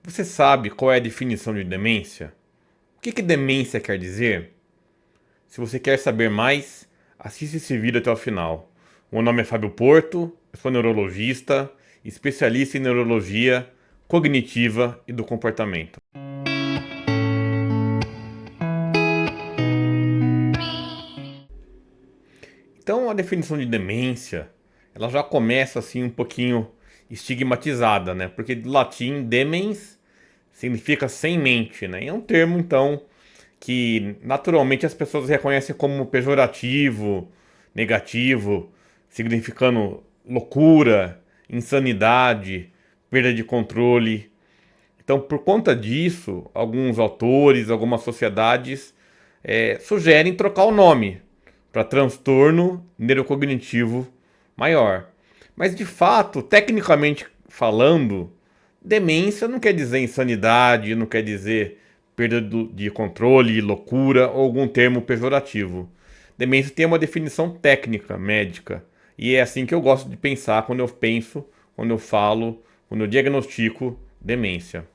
Você sabe qual é a definição de demência? O que demência quer dizer? Se você quer saber mais, assista esse vídeo até o final. O meu nome é Fábio Porto, eu sou neurologista, especialista em neurologia cognitiva e do comportamento. Então, a definição de demência, ela já começa assim um pouquinho estigmatizada, né? Porque do latim demens significa sem mente, né? E é um termo então que naturalmente as pessoas reconhecem como pejorativo, negativo, significando loucura, insanidade, perda de controle. Então, por conta disso, alguns autores, algumas sociedades sugerem trocar o nome para transtorno neurocognitivo maior. Mas, de fato, tecnicamente falando, demência não quer dizer insanidade, não quer dizer perda de controle, loucura ou algum termo pejorativo. Demência tem uma definição técnica, médica. E é assim que eu gosto de pensar quando eu penso, quando eu falo, quando eu diagnostico demência.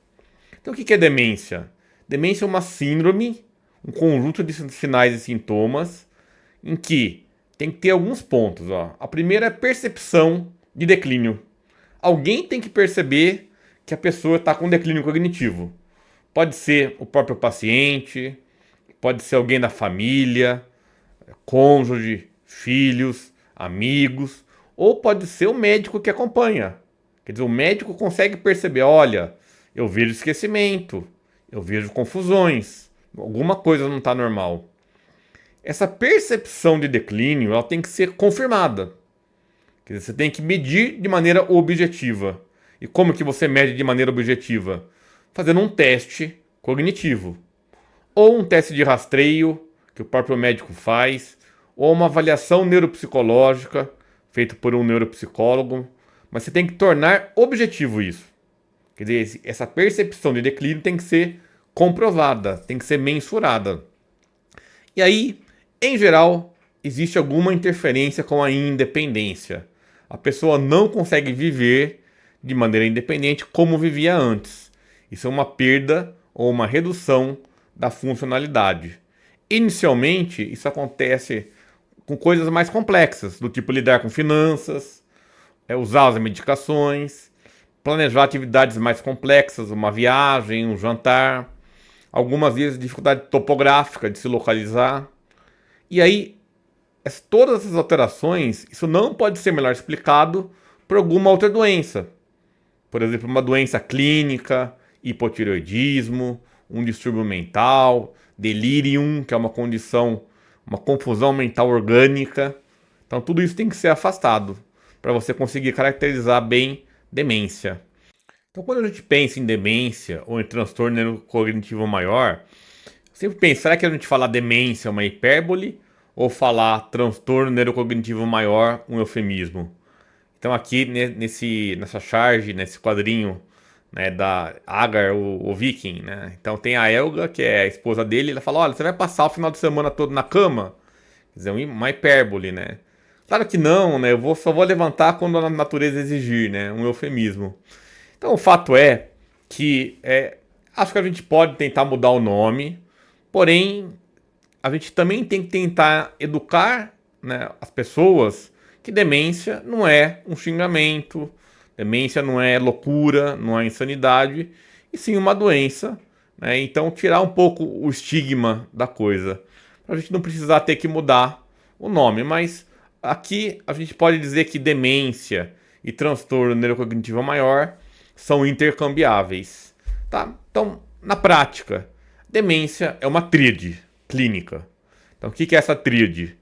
Então, o que é demência? Demência é uma síndrome, um conjunto de sinais e sintomas em que tem que ter alguns pontos. Ó. A primeira é percepção de declínio. Alguém tem que perceber que a pessoa está com declínio cognitivo. Pode ser o próprio paciente, pode ser alguém da família, cônjuge, filhos, amigos, ou pode ser o médico que acompanha. Quer dizer, o médico consegue perceber, olha, eu vejo esquecimento, eu vejo confusões, alguma coisa não está normal. Essa percepção de declínio, ela tem que ser confirmada. Quer dizer, você tem que medir de maneira objetiva. E como que você mede de maneira objetiva? Fazendo um teste cognitivo. Ou um teste de rastreio, que o próprio médico faz, ou uma avaliação neuropsicológica, feita por um neuropsicólogo. Mas você tem que tornar objetivo isso. Quer dizer, essa percepção de declínio tem que ser comprovada, tem que ser mensurada. E aí, em geral, existe alguma interferência com a independência. A pessoa não consegue viver de maneira independente como vivia antes. Isso é uma perda ou uma redução da funcionalidade. Inicialmente, isso acontece com coisas mais complexas, do tipo lidar com finanças, usar as medicações, planejar atividades mais complexas, uma viagem, um jantar, algumas vezes dificuldade topográfica de se localizar. E aí, todas essas alterações, isso não pode ser melhor explicado por alguma outra doença. Por exemplo, uma doença clínica, hipotireoidismo, um distúrbio mental, delirium, que é uma condição, uma confusão mental orgânica. Então, tudo isso tem que ser afastado para você conseguir caracterizar bem demência. Então, quando a gente pensa em demência ou em transtorno neurocognitivo maior, sempre pensa, será que a gente falar demência é uma hipérbole ou falar transtorno neurocognitivo maior um eufemismo? Então aqui nessa charge, nesse quadrinho, né, da Agar, o Viking, né? Então tem a Elga, que é a esposa dele, ela fala, olha, você vai passar o final de semana todo na cama? Quer dizer, uma hipérbole, né? Claro que não, né? Só vou levantar quando a natureza exigir, né? Um eufemismo. Então o fato é que acho que a gente pode tentar mudar o nome, porém a gente também tem que tentar educar, né, as pessoas que demência não é um xingamento, demência não é loucura, não é insanidade, e sim uma doença. Né? Então tirar um pouco o estigma da coisa, para a gente não precisar ter que mudar o nome. Mas aqui a gente pode dizer que demência e transtorno neurocognitivo maior são intercambiáveis. Tá? Então, na prática, demência é uma tríade clínica. Então, o que é essa tríade?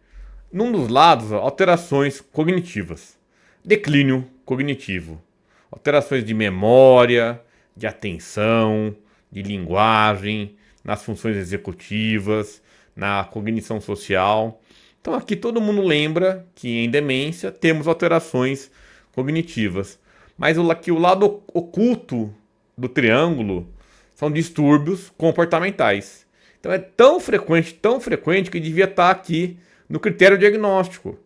Num dos lados, alterações cognitivas, declínio cognitivo, alterações de memória, de atenção, de linguagem, nas funções executivas, na cognição social. Então, aqui todo mundo lembra que em demência temos alterações cognitivas. Mas o lado oculto do triângulo são distúrbios comportamentais. Então é tão frequente que devia estar aqui no critério diagnóstico.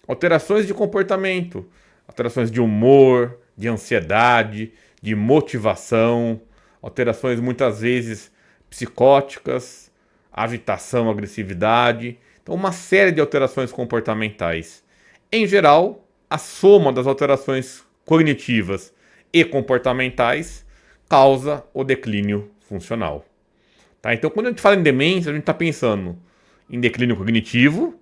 Alterações de comportamento, alterações de humor, de ansiedade, de motivação, alterações muitas vezes psicóticas, agitação, agressividade. Então, uma série de alterações comportamentais. Em geral, a soma das alterações cognitivas e comportamentais causa o declínio funcional. Tá? Então, quando a gente fala em demência, a gente está pensando em declínio cognitivo,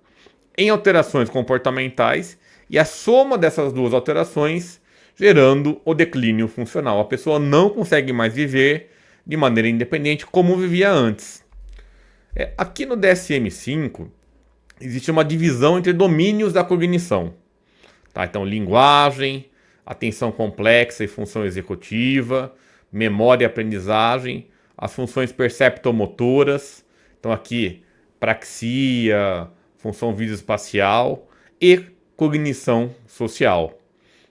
em alterações comportamentais e a soma dessas duas alterações gerando o declínio funcional. A pessoa não consegue mais viver de maneira independente como vivia antes. Aqui no DSM-5 existe uma divisão entre domínios da cognição. Tá? Então, linguagem, atenção complexa e função executiva, memória e aprendizagem, as funções perceptomotoras, então aqui praxia, função visoespacial e cognição social.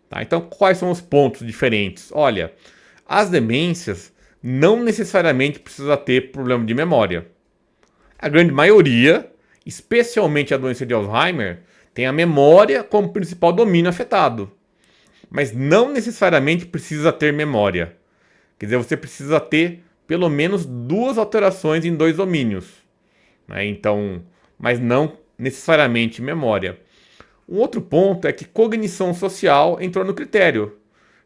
Tá? Então, quais são os pontos diferentes? Olha, as demências não necessariamente precisa ter problema de memória. A grande maioria, especialmente a doença de Alzheimer, tem a memória como principal domínio afetado. Mas não necessariamente precisa ter memória. Quer dizer, você precisa ter pelo menos duas alterações em dois domínios. Né? Então, mas não necessariamente memória. Um outro ponto é que cognição social entrou no critério,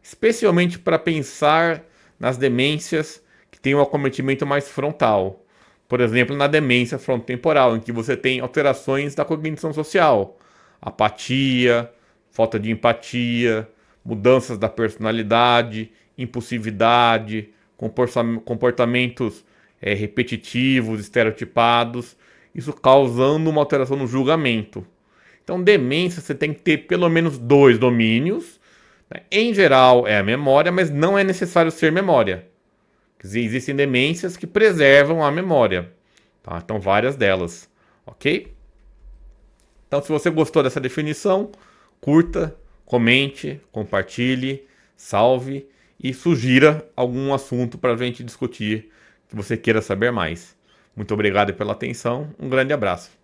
especialmente para pensar nas demências que têm um acometimento mais frontal. Por exemplo, na demência frontotemporal, em que você tem alterações da cognição social, apatia, falta de empatia, mudanças da personalidade, impulsividade, comportamentos repetitivos, estereotipados, isso causando uma alteração no julgamento. Então, demência você tem que ter pelo menos dois domínios. Né? Em geral é a memória, mas não é necessário ser memória. Quer dizer, existem demências que preservam a memória. Tá? Então, várias delas. Ok? Então, se você gostou dessa definição, curta, comente, compartilhe, salve e sugira algum assunto para a gente discutir que você queira saber mais. Muito obrigado pela atenção, um grande abraço.